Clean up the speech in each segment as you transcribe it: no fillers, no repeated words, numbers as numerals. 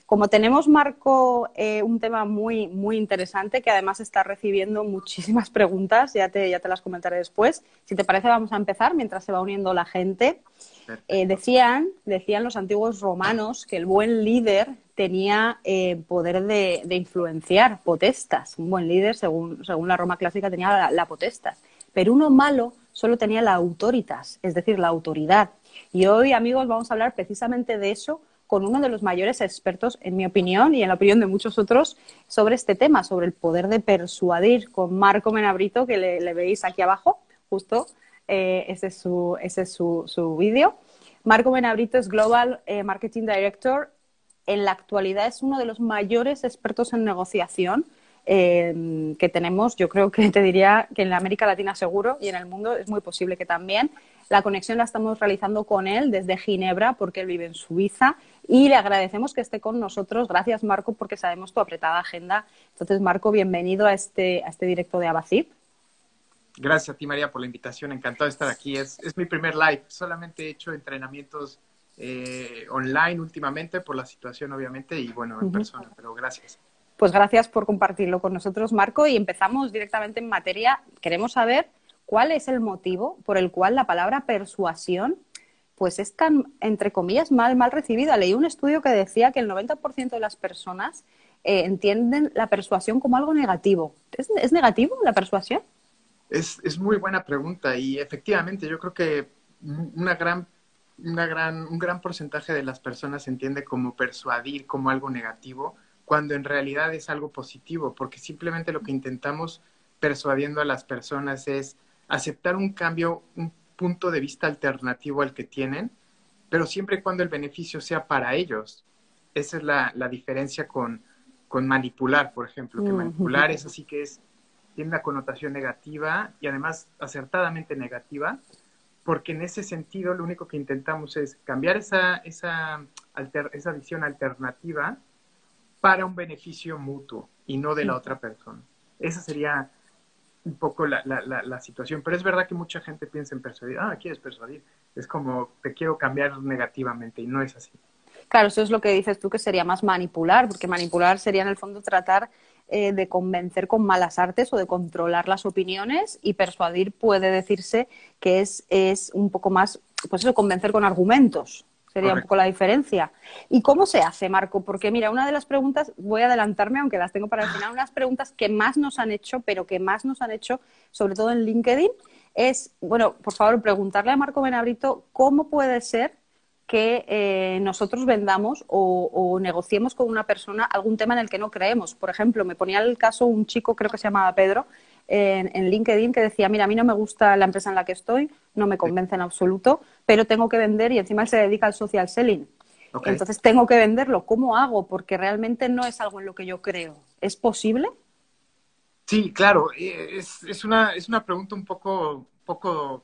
Como tenemos, Marco, un tema muy, muy interesante que además está recibiendo muchísimas preguntas, ya te las comentaré después. Si te parece, vamos a empezar mientras se va uniendo la gente. Perfecto. Decían los antiguos romanos que el buen líder tenía poder de influenciar, potestas. Un buen líder, según la Roma clásica, tenía la potestas. Pero uno malo solo tenía la autoritas, es decir, la autoridad. Y hoy, amigos, vamos a hablar precisamente de eso con uno de los mayores expertos, en mi opinión y en la opinión de muchos otros, sobre este tema, sobre el poder de persuadir, con Marco Menabrito, que le veis aquí abajo, justo. Ese es su vídeo. Marco Menabrito es Global Marketing Director. En la actualidad es uno de los mayores expertos en negociación que tenemos. Yo creo que te diría que en la América Latina seguro y en el mundo es muy posible que también. La conexión la estamos realizando con él desde Ginebra porque él vive en Suiza y le agradecemos que esté con nosotros. Gracias, Marco, porque sabemos tu apretada agenda. Entonces, Marco, bienvenido a este directo de Abacip. Gracias a ti, María, por la invitación. Encantado de estar aquí. Es mi primer live. Solamente he hecho entrenamientos online últimamente por la situación, obviamente, y bueno, en persona, pero gracias. Pues gracias por compartirlo con nosotros, Marco, y empezamos directamente en materia. Queremos saber cuál es el motivo por el cual la palabra persuasión pues es tan, entre comillas, mal recibida. Leí un estudio que decía que el 90% de las personas entienden la persuasión como algo negativo. ¿Es negativo la persuasión? Es muy buena pregunta y efectivamente yo creo que un gran porcentaje de las personas entiende como persuadir como algo negativo, cuando en realidad es algo positivo, porque simplemente lo que intentamos persuadiendo a las personas es aceptar un cambio, un punto de vista alternativo al que tienen, pero siempre y cuando el beneficio sea para ellos. Esa es la diferencia con manipular, por ejemplo, que manipular es así que tiene una connotación negativa y además acertadamente negativa, porque en ese sentido lo único que intentamos es cambiar esa visión alternativa para un beneficio mutuo y no de la otra persona. Esa sería un poco la situación. Pero es verdad que mucha gente piensa en persuadir. Ah, ¿quieres persuadir? Es como, te quiero cambiar negativamente y no es así. Claro, eso es lo que dices tú, que sería más manipular, porque manipular sería en el fondo tratar de convencer con malas artes o de controlar las opiniones, y persuadir puede decirse que es un poco más, pues eso, convencer con argumentos. Sería un poco Correcto. la diferencia. ¿Y cómo se hace, Marco? Porque mira, una de las preguntas, voy a adelantarme, aunque las tengo para el final, unas preguntas que más nos han hecho, pero que más nos han hecho, sobre todo en LinkedIn, es, bueno, por favor, preguntarle a Marco Benabrito cómo puede ser que nosotros vendamos o negociemos con una persona algún tema en el que no creemos. Por ejemplo, me ponía el caso un chico, creo que se llamaba Pedro, en LinkedIn, que decía, mira, a mí no me gusta la empresa en la que estoy, no me Sí. convence en absoluto, pero tengo que vender, y encima él se dedica al social selling. Ok. Entonces tengo que venderlo. ¿Cómo hago? Porque realmente no es algo en lo que yo creo. ¿Es posible? Sí, claro. Es una pregunta un poco,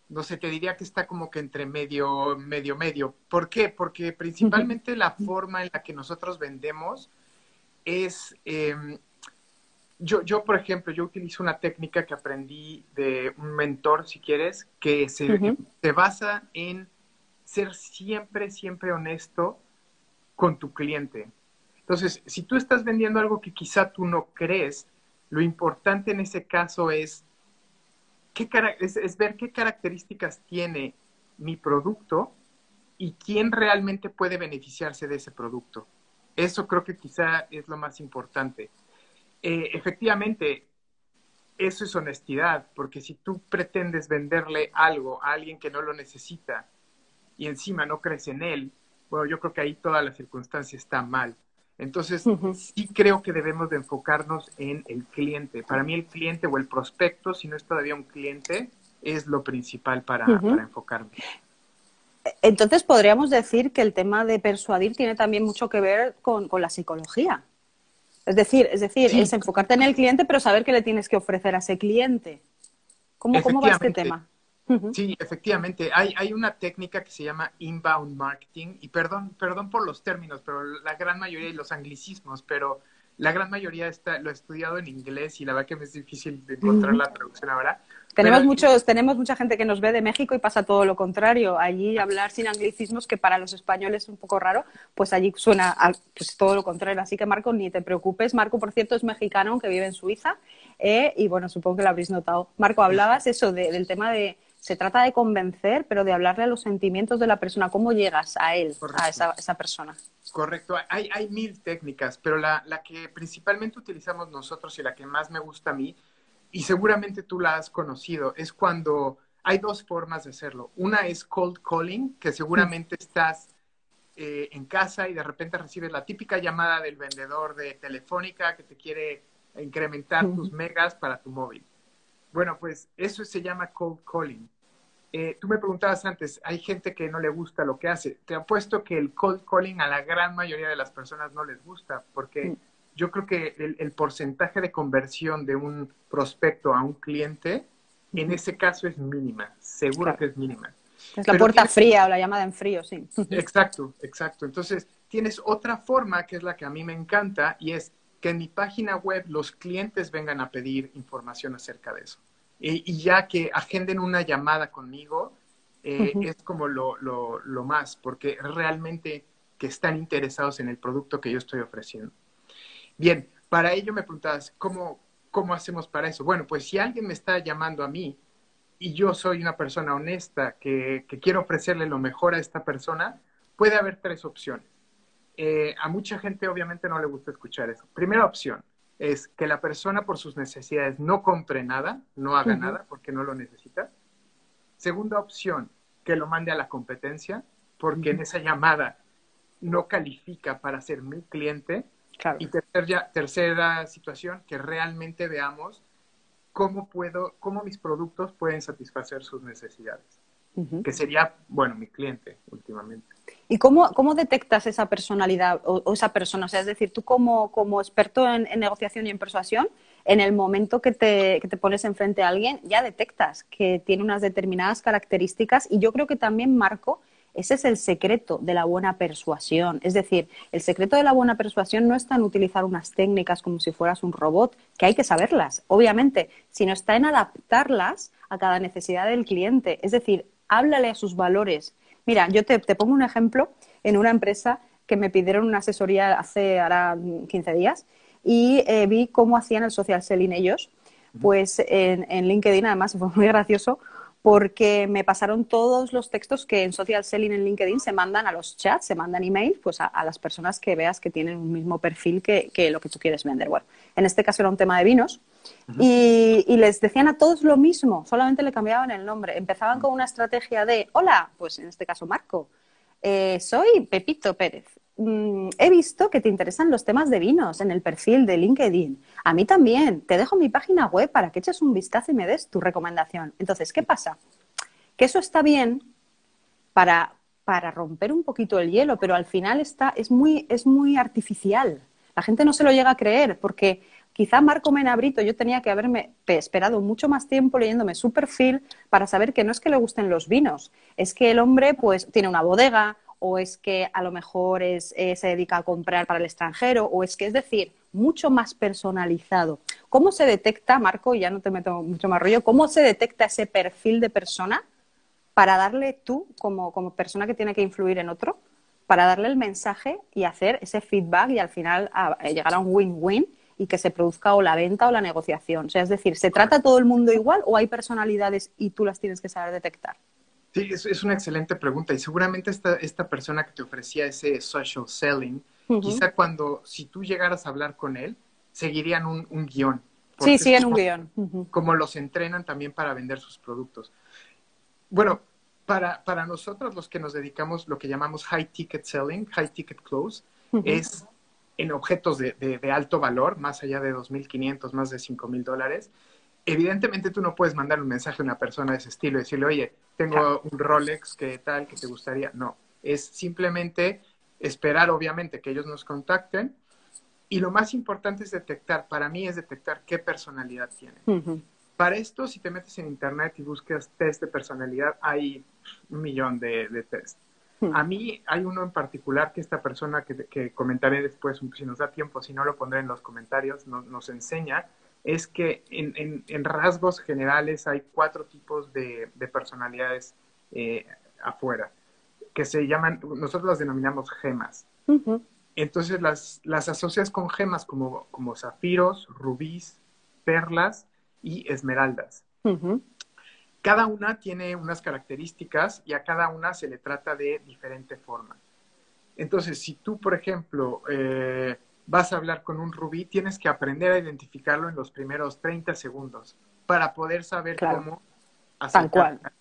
no sé, te diría que está como que entre medio. ¿Por qué? Porque principalmente la forma en la que nosotros vendemos es, por ejemplo, yo utilizo una técnica que aprendí de un mentor, si quieres, que se basa en ser siempre, siempre honesto con tu cliente. Entonces, si tú estás vendiendo algo que quizá tú no crees, lo importante en ese caso es ver qué características tiene mi producto y quién realmente puede beneficiarse de ese producto. Eso creo que quizá es lo más importante. Efectivamente, eso es honestidad, porque si tú pretendes venderle algo a alguien que no lo necesita y encima no crees en él, bueno, yo creo que ahí toda la circunstancia está mal. Entonces, sí creo que debemos de enfocarnos en el cliente. Para mí el cliente o el prospecto, si no es todavía un cliente, es lo principal para enfocarme. Entonces podríamos decir que el tema de persuadir tiene también mucho que ver con la psicología. Es Sí, enfocarte en el cliente, pero saber qué le tienes que ofrecer a ese cliente. ¿Cómo va este efectivamente. tema? Ujú. Sí, efectivamente. Hay una técnica que se llama inbound marketing, y perdón por los términos, pero la gran mayoría de los anglicismos, pero la gran mayoría lo he estudiado en inglés y la verdad que me es difícil de encontrar la traducción ahora. Tenemos mucha gente que nos ve de México y pasa todo lo contrario. Allí hablar sin anglicismos, que para los españoles es un poco raro, pues allí suena pues todo lo contrario. Así que, Marco, ni te preocupes. Marco, por cierto, es mexicano, aunque vive en Suiza. Y bueno, supongo que lo habréis notado. Marco, hablabas eso del tema de... Se trata de convencer, pero de hablarle a los sentimientos de la persona. ¿Cómo llegas a él, Correcto. a esa persona? Correcto. Hay mil técnicas, pero la que principalmente utilizamos nosotros y la que más me gusta a mí, y seguramente tú la has conocido, es cuando hay dos formas de hacerlo. Una es cold calling, que seguramente estás en casa y de repente recibes la típica llamada del vendedor de Telefónica que te quiere incrementar tus megas para tu móvil. Bueno, pues eso se llama cold calling. Tú me preguntabas antes, hay gente que no le gusta lo que hace. Te apuesto que el cold calling a la gran mayoría de las personas no les gusta, porque yo creo que el porcentaje de conversión de un prospecto a un cliente, en ese caso es mínima, seguro Claro. que es mínima. Es la puerta fría o la llamada en frío, sí. Exacto, exacto. Entonces, tienes otra forma que es la que a mí me encanta y es que en mi página web los clientes vengan a pedir información acerca de eso. Y ya que agenden una llamada conmigo, es como lo más, porque realmente que están interesados en el producto que yo estoy ofreciendo. Bien, para ello me preguntabas, ¿cómo hacemos para eso? Bueno, pues si alguien me está llamando a mí y yo soy una persona honesta que quiero ofrecerle lo mejor a esta persona, puede haber tres opciones. A mucha gente obviamente no le gusta escuchar eso. Primera opción es que la persona por sus necesidades no compre nada, no haga nada porque no lo necesita. Segunda opción, que lo mande a la competencia porque en esa llamada no califica para ser mi cliente. Claro. Y tercera situación, que realmente veamos cómo mis productos pueden satisfacer sus necesidades. Que sería, bueno, mi cliente últimamente. ¿Y cómo detectas esa personalidad o esa persona? O sea, es decir, tú como experto en negociación y en persuasión, en el momento que te pones enfrente a alguien, ya detectas que tiene unas determinadas características y yo creo que también, Marco, ese es el secreto de la buena persuasión. Es decir, el secreto de la buena persuasión no está en utilizar unas técnicas como si fueras un robot, que hay que saberlas, obviamente, sino está en adaptarlas a cada necesidad del cliente. Es decir, háblale a sus valores. Mira, yo te pongo un ejemplo en una empresa que me pidieron una asesoría hace ahora 15 días y vi cómo hacían el social selling ellos. Pues en LinkedIn, además, fue muy gracioso porque me pasaron todos los textos que en social selling en LinkedIn se mandan a los chats, se mandan emails pues a las personas que veas que tienen un mismo perfil que lo que tú quieres vender. Bueno, en este caso era un tema de vinos. Y les decían a todos lo mismo, solamente le cambiaban el nombre. Empezaban con una estrategia de, hola, pues en este caso Marco, soy Pepito Pérez. He visto que te interesan los temas de vinos en el perfil de LinkedIn. A mí también. Te dejo mi página web para que eches un vistazo y me des tu recomendación. Entonces, ¿qué pasa? Que eso está bien para romper un poquito el hielo, pero al final es muy artificial. La gente no se lo llega a creer porque quizá Marco Menabrito yo tenía que haberme esperado mucho más tiempo leyéndome su perfil para saber que no es que le gusten los vinos, es que el hombre pues tiene una bodega o es que a lo mejor se dedica a comprar para el extranjero o es que, es decir, mucho más personalizado. ¿Cómo se detecta, Marco, y ya no te meto mucho más rollo, cómo se detecta ese perfil de persona para darle tú, como persona que tiene que influir en otro, para darle el mensaje y hacer ese feedback y al final a llegar a un win-win y que se produzca o la venta o la negociación? O sea, es decir, ¿se trata todo el mundo igual o hay personalidades y tú las tienes que saber detectar? Sí, es una excelente pregunta y seguramente esta persona que te ofrecía ese social selling, quizá si tú llegaras a hablar con él, seguirían un guión. Sí, siguen un guión. Como los entrenan también para vender sus productos. Bueno, para nosotros los que nos dedicamos lo que llamamos high ticket selling, high ticket close, es en objetos de alto valor, más allá de 2,500, más de $5,000. Evidentemente tú no puedes mandar un mensaje a una persona de ese estilo y decirle, oye, tengo un Rolex que tal, que te gustaría. No, es simplemente esperar, obviamente, que ellos nos contacten. Y lo más importante es para mí es detectar qué personalidad tienen. Para esto, si te metes en internet y buscas test de personalidad, hay 1,000,000 de test. A mí hay uno en particular que esta persona que comentaré después, si nos da tiempo, si no lo pondré en los comentarios, nos enseña, es que en rasgos generales hay 4 tipos de personalidades afuera, que se llaman, nosotros las denominamos gemas. Entonces las asocias con gemas como zafiros, rubíes, perlas y esmeraldas. Cada una tiene unas características y a cada una se le trata de diferente forma. Entonces, si tú, por ejemplo, vas a hablar con un rubí, tienes que aprender a identificarlo en los primeros 30 segundos para poder saber Claro, cómo tal cual. acercarte.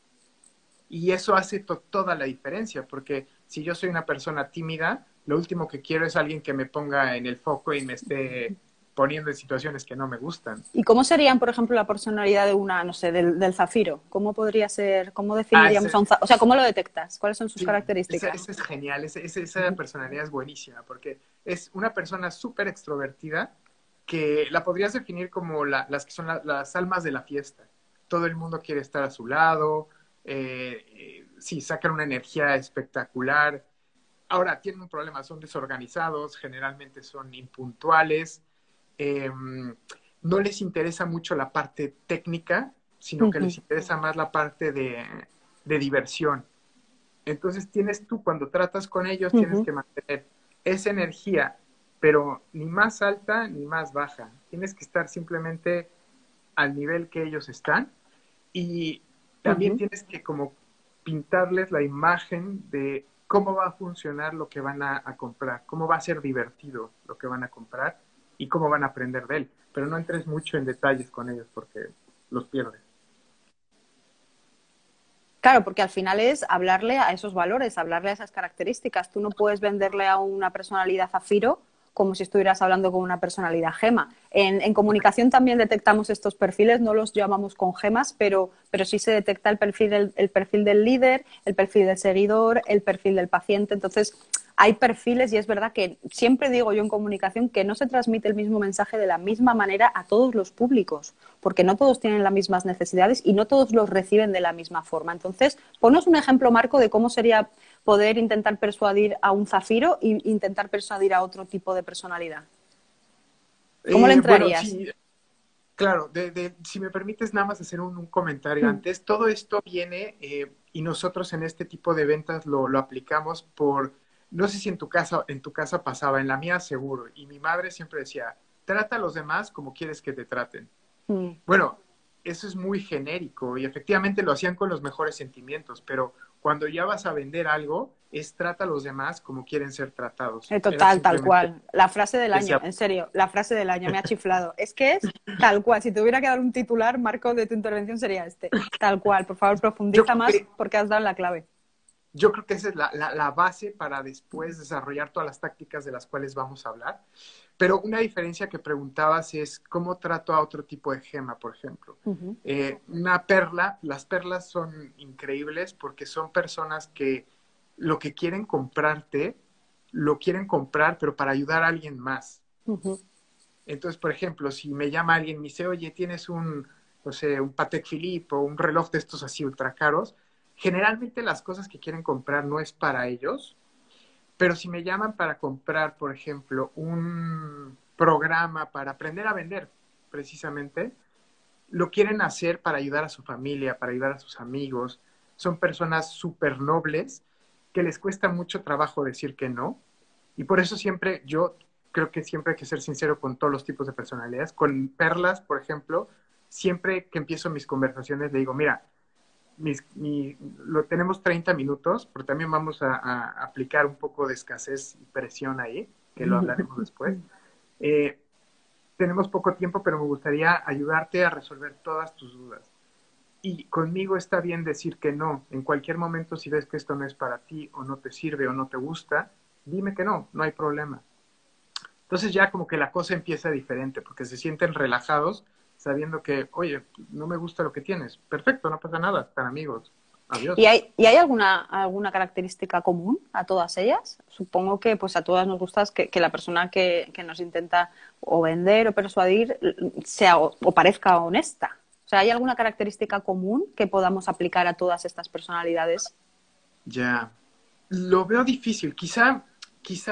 Y eso hace toda la diferencia, porque si yo soy una persona tímida, lo último que quiero es alguien que me ponga en el foco y me esté poniendo en situaciones que no me gustan. ¿Y cómo serían, por ejemplo, la personalidad de una, no sé, del zafiro? ¿Cómo podría ser, cómo definiríamos a un zafiro? O sea, ¿cómo lo detectas? ¿Cuáles son sus Sí, características? esa es genial, esa personalidad es buenísima, porque es una persona súper extrovertida que la podrías definir como las que son las almas de la fiesta. Todo el mundo quiere estar a su lado, sí, sacan una energía espectacular. Ahora, tienen un problema, son desorganizados, generalmente son impuntuales, no les interesa mucho la parte técnica, sino que les interesa más la parte de diversión. Entonces tienes tú, cuando tratas con ellos, tienes que mantener esa energía, pero ni más alta ni más baja. Tienes que estar simplemente al nivel que ellos están y también tienes que como pintarles la imagen de cómo va a funcionar lo que van a comprar, cómo va a ser divertido lo que van a comprar y cómo van a aprender de él. Pero no entres mucho en detalles con ellos porque los pierdes. Claro, porque al final es hablarle a esos valores, hablarle a esas características. Tú no puedes venderle a una personalidad zafiro como si estuvieras hablando con una personalidad gema. En comunicación también detectamos estos perfiles, no los llamamos con gemas, pero sí se detecta el perfil del líder, el perfil del seguidor, el perfil del paciente. Entonces, hay perfiles y es verdad que siempre digo yo en comunicación que no se transmite el mismo mensaje de la misma manera a todos los públicos, porque no todos tienen las mismas necesidades y no todos los reciben de la misma forma. Entonces, ponos un ejemplo, Marco, de cómo sería poder intentar persuadir a un zafiro e intentar persuadir a otro tipo de personalidad. ¿Cómo le Bueno, entrarías? sí, claro, si me permites nada más hacer un comentario antes, todo esto viene y nosotros en este tipo de ventas lo aplicamos por, no sé si en tu casa pasaba, en la mía seguro, y mi madre siempre decía, trata a los demás como quieres que te traten. Bueno, eso es muy genérico y efectivamente lo hacían con los mejores sentimientos, pero cuando ya vas a vender algo, es trata a los demás como quieren ser tratados. Era Total, tal simplemente cual. La frase del ese año, en serio, la frase del año me ha chiflado. Es que es tal cual. Si tuviera que dar un titular, Marco, de tu intervención sería este. Tal cual. Por favor, yo profundiza creo más que porque has dado la clave. Yo creo que esa es la base para después desarrollar todas las tácticas de las cuales vamos a hablar. Pero una diferencia que preguntabas es cómo trato a otro tipo de gema, por ejemplo. Una perla, las perlas son increíbles porque son personas que lo que quieren comprarte, lo quieren comprar, pero para ayudar a alguien más. Entonces, por ejemplo, si me llama alguien y me dice, oye, tienes no sé, un Patek Philippe o un reloj de estos así ultra caros, generalmente las cosas que quieren comprar no es para ellos, pero si me llaman para comprar, por ejemplo, un programa para aprender a vender, precisamente, lo quieren hacer para ayudar a su familia, para ayudar a sus amigos. Son personas súper nobles que les cuesta mucho trabajo decir que no. Y por eso siempre, yo creo que siempre hay que ser sincero con todos los tipos de personalidades. Con perlas, por ejemplo, siempre que empiezo mis conversaciones le digo, mira, lo tenemos 30 minutos, pero también vamos a aplicar un poco de escasez y presión ahí, que lo hablaremos después. Tenemos poco tiempo, pero me gustaría ayudarte a resolver todas tus dudas. Y conmigo está bien decir que no. En cualquier momento, si ves que esto no es para ti, o no te sirve, o no te gusta, dime que no, no hay problema. Entonces ya como que la cosa empieza diferente, porque se sienten relajados sabiendo que, oye, no me gusta lo que tienes. Perfecto, no pasa nada, están amigos. ¿Y Adiós. hay alguna característica común a todas ellas? Supongo que pues a todas nos gusta que la persona que nos intenta o vender o persuadir sea o parezca honesta. O sea, ¿hay alguna característica común que podamos aplicar a todas estas personalidades? Ya. Lo veo difícil. Quizá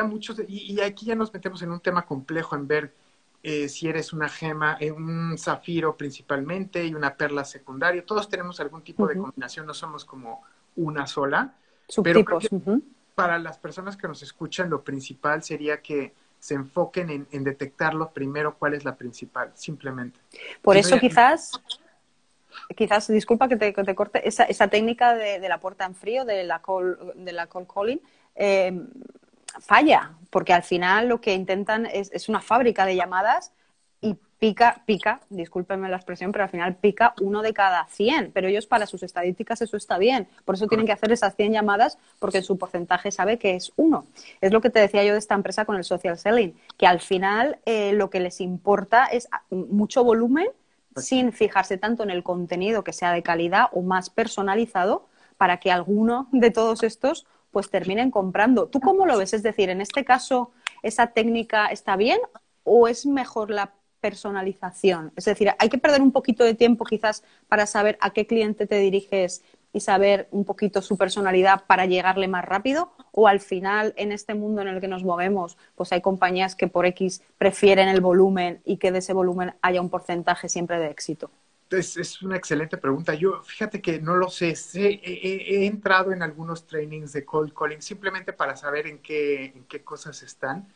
muchos, y aquí ya nos metemos en un tema complejo en ver si eres una gema, un zafiro principalmente y una perla secundaria. Todos tenemos algún tipo de combinación, no somos como una sola, pero creo Subtipos. que para las personas que nos escuchan, lo principal sería que se enfoquen en detectarlo primero cuál es la principal, simplemente. Por Si no, eso ya, quizás, disculpa que te corte, esa técnica de la puerta en frío, de la cold calling, falla, porque al final lo que intentan es una fábrica de llamadas y pica, discúlpenme la expresión, pero al final pica uno de cada 100. Pero ellos para sus estadísticas eso está bien. Por eso tienen que hacer esas 100 llamadas porque en su porcentaje sabe que es uno. Es lo que te decía yo de esta empresa con el social selling, que al final lo que les importa es mucho volumen sin fijarse tanto en el contenido que sea de calidad o más personalizado para que alguno de todos estos pues terminen comprando. ¿Tú cómo lo ves? Es decir, en este caso, ¿esa técnica está bien o es mejor la personalización? Es decir, hay que perder un poquito de tiempo quizás para saber a qué cliente te diriges y saber un poquito su personalidad para llegarle más rápido, o al final en este mundo en el que nos movemos pues hay compañías que por X prefieren el volumen y que de ese volumen haya un porcentaje siempre de éxito. es una excelente pregunta. Yo, fíjate que no lo sé. He entrado en algunos trainings de cold calling simplemente para saber en qué cosas están.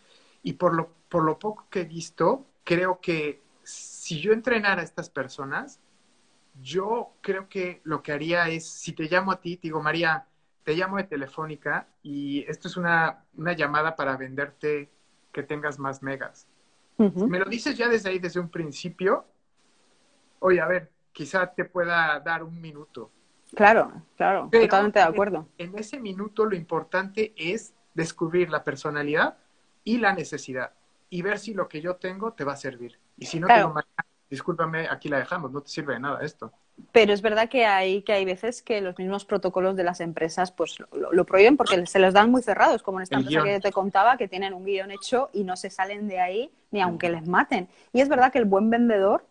Y por lo poco que he visto, creo que si yo entrenara a estas personas, yo creo que lo que haría es, si te llamo a ti, te digo, María, te llamo de Telefónica y esto es una llamada para venderte que tengas más megas. Si me lo dices ya desde ahí, desde un principio, oye, a ver, quizá te pueda dar un minuto, Claro, pero totalmente de acuerdo. en ese minuto lo importante es descubrir la personalidad y la necesidad y ver si lo que yo tengo te va a servir. Y si no te digo, Claro, María, discúlpame, aquí la dejamos, no te sirve de nada esto. pero es verdad que hay veces que los mismos protocolos de las empresas pues lo prohíben porque se los dan muy cerrados, como en esta El empresa guión. que te contaba, que tienen un guión hecho y no se salen de ahí ni aunque les maten. Y es verdad que el buen vendedor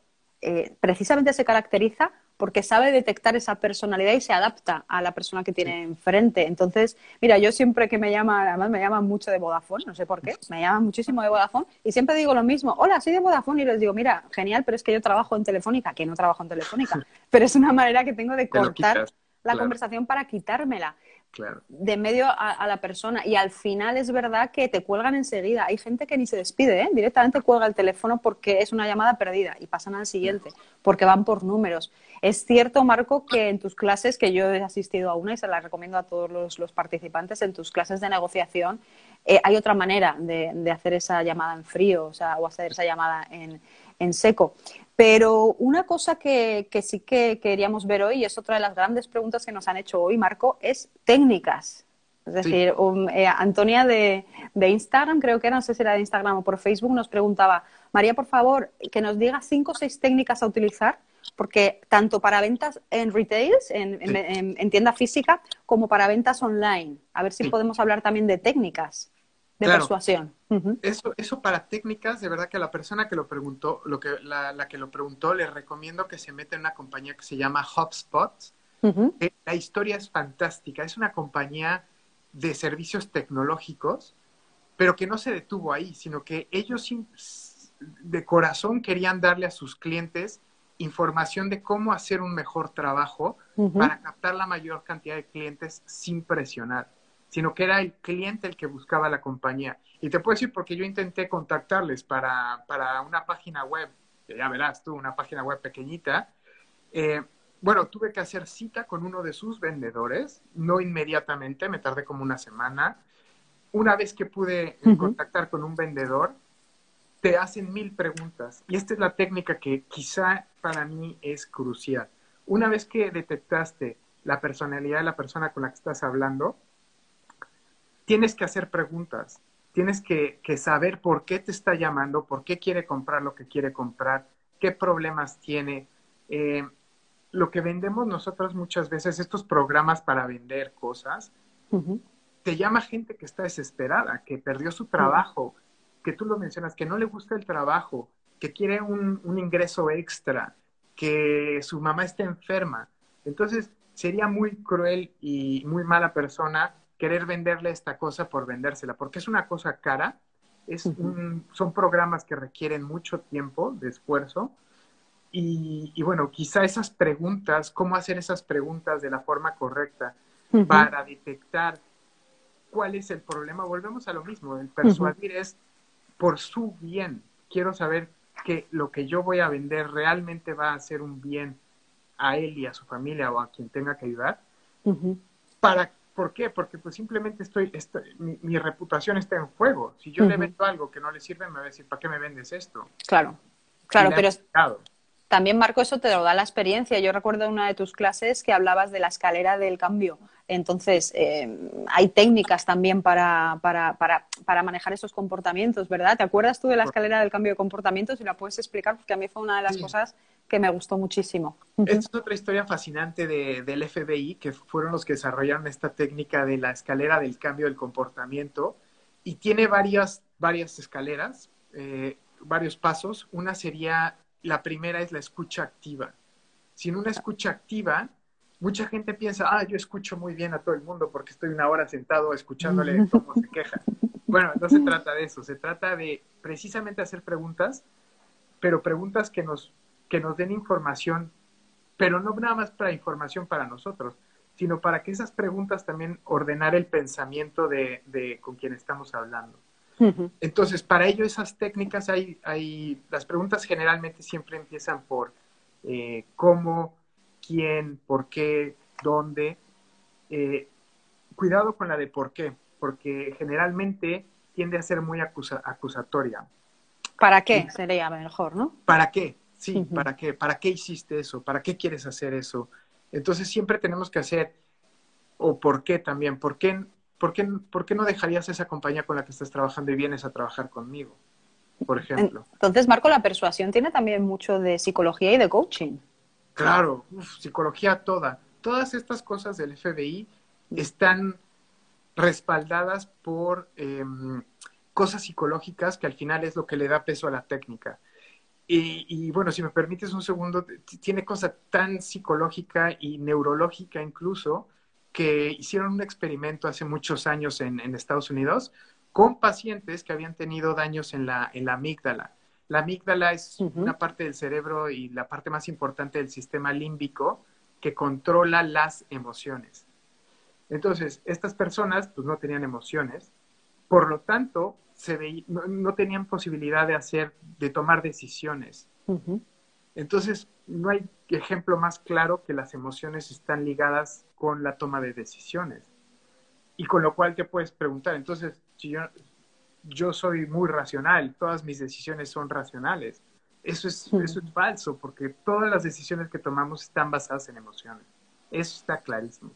precisamente se caracteriza porque sabe detectar esa personalidad y se adapta a la persona que Sí. tiene enfrente. Entonces, mira, yo siempre que me llaman, además me llaman mucho de Vodafone, no sé por qué, me llaman muchísimo de Vodafone y siempre digo lo mismo, hola, soy de Vodafone y les digo, mira, genial, pero es que yo trabajo en Telefónica, que no trabajo en Telefónica, pero es una manera que tengo de Te lo cortar quitas, la claro, conversación para quitármela claro. de medio a la persona y al final es verdad que te cuelgan enseguida. Hay gente que ni se despide, ¿eh? Directamente cuelga el teléfono porque es una llamada perdida y pasan al siguiente porque van por números. Es cierto, Marco, que en tus clases, que yo he asistido a una y se la recomiendo a todos los participantes, en tus clases de negociación hay otra manera de hacer esa llamada en frío, o sea, o hacer esa llamada en seco. Pero una cosa que sí que queríamos ver hoy, y es otra de las grandes preguntas que nos han hecho hoy, Marco, es técnicas. Es Sí, decir, Antonia de Instagram, creo que era, no sé si era de Instagram o por Facebook, nos preguntaba, María, por favor, que nos diga 5 o 6 técnicas a utilizar, porque tanto para ventas en retails, sí, en tienda física, como para ventas online. A ver si sí. podemos hablar también de técnicas de Claro, persuasión. eso para técnicas, de verdad que a la persona que lo preguntó, la que lo preguntó, le recomiendo que se meta en una compañía que se llama HubSpot. La historia es fantástica, es una compañía de servicios tecnológicos, pero que no se detuvo ahí, sino que ellos de corazón querían darle a sus clientes información de cómo hacer un mejor trabajo para captar la mayor cantidad de clientes sin presionar, sino que era el cliente el que buscaba la compañía. Y te puedo decir porque yo intenté contactarles para una página web, que ya verás tú, una página web pequeñita. Bueno, tuve que hacer cita con uno de sus vendedores, no inmediatamente, me tardé como una semana. Una vez que pude contactar con un vendedor, te hacen 1000 preguntas. Y esta es la técnica que quizá para mí es crucial. Una vez que detectaste la personalidad de la persona con la que estás hablando, tienes que hacer preguntas. Tienes que saber por qué te está llamando, por qué quiere comprar lo que quiere comprar, qué problemas tiene. Eh, lo que vendemos nosotros muchas veces, estos programas para vender cosas, te llama gente que está desesperada, que perdió su trabajo, que tú lo mencionas, que no le gusta el trabajo, que quiere un ingreso extra, que su mamá está enferma. Entonces, sería muy cruel y muy mala persona querer venderle esta cosa por vendérsela, porque es una cosa cara, son programas que requieren mucho tiempo de esfuerzo y bueno, quizá esas preguntas, cómo hacer esas preguntas de la forma correcta para detectar cuál es el problema, volvemos a lo mismo, el persuadir es por su bien, quiero saber que lo que yo voy a vender realmente va a hacer un bien a él y a su familia o a quien tenga que ayudar. ¿Por qué? Porque pues simplemente mi reputación está en juego. Si yo le vendo algo que no le sirve, me va a decir, ¿para qué me vendes esto? Claro, pero también, Marco, eso te lo da la experiencia. Yo recuerdo en una de tus clases que hablabas de la escalera del cambio. Entonces, hay técnicas también para manejar esos comportamientos, ¿verdad? ¿Te acuerdas tú de la escalera del cambio de comportamientos? Si la puedes explicar, porque a mí fue una de las cosas que me gustó muchísimo. Esta es otra historia fascinante del FBI, que fueron los que desarrollaron esta técnica de la escalera del cambio del comportamiento. Y tiene varias escaleras, varios pasos. La primera es la escucha activa. Sin una escucha activa, mucha gente piensa, yo escucho muy bien a todo el mundo porque estoy una hora sentado escuchándole cómo se queja. Bueno, no se trata de eso, se trata de precisamente hacer preguntas, pero preguntas que nos den información, pero no nada más para información para nosotros, sino para que esas preguntas también ordenar el pensamiento de con quien estamos hablando. Entonces, para ello esas técnicas las preguntas generalmente siempre empiezan por cómo, quién, por qué, dónde. Cuidado con la de por qué, porque generalmente tiende a ser muy acusatoria. ¿Para qué? Sería mejor, ¿no? ¿Para qué? Sí, ¿para qué? ¿Para qué hiciste eso? ¿Para qué quieres hacer eso? Entonces siempre tenemos que hacer, o por qué también, ¿por qué no dejarías esa compañía con la que estás trabajando y vienes a trabajar conmigo? Por ejemplo. Entonces, Marco, la persuasión tiene también mucho de psicología y de coaching. Claro, psicología toda. Todas estas cosas del FBI están respaldadas por cosas psicológicas que al final es lo que le da peso a la técnica. Y bueno, si me permites un segundo, tiene cosa tan psicológica y neurológica incluso, que hicieron un experimento hace muchos años en Estados Unidos con pacientes que habían tenido daños en la amígdala. La amígdala es una parte del cerebro y la parte más importante del sistema límbico que controla las emociones. Entonces, estas personas pues no tenían emociones, por lo tanto, no tenían posibilidad de tomar decisiones. Entonces, no hay ejemplo más claro que las emociones están ligadas con la toma de decisiones. Y con lo cual te puedes preguntar, entonces, si yo soy muy racional, todas mis decisiones son racionales. Eso es falso, porque todas las decisiones que tomamos están basadas en emociones. Eso está clarísimo.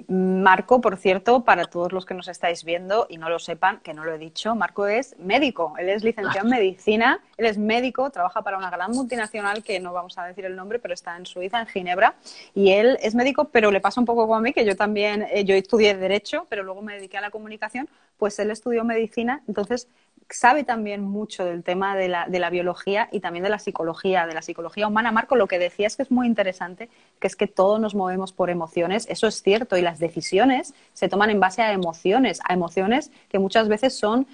Marco, por cierto, para todos los que nos estáis viendo y no lo sepan, que no lo he dicho, Marco es médico, él es licenciado en medicina, él es médico, trabaja para una gran multinacional que no vamos a decir el nombre, pero está en Suiza, en Ginebra, y él es médico, pero le pasa un poco como a mí, que yo también, yo estudié Derecho, pero luego me dediqué a la comunicación, pues él estudió medicina, entonces sabe también mucho del tema de la biología y también de la psicología humana. Marco, lo que decías que es muy interesante, que es que todos nos movemos por emociones, eso es cierto, y las decisiones se toman en base a emociones que muchas veces son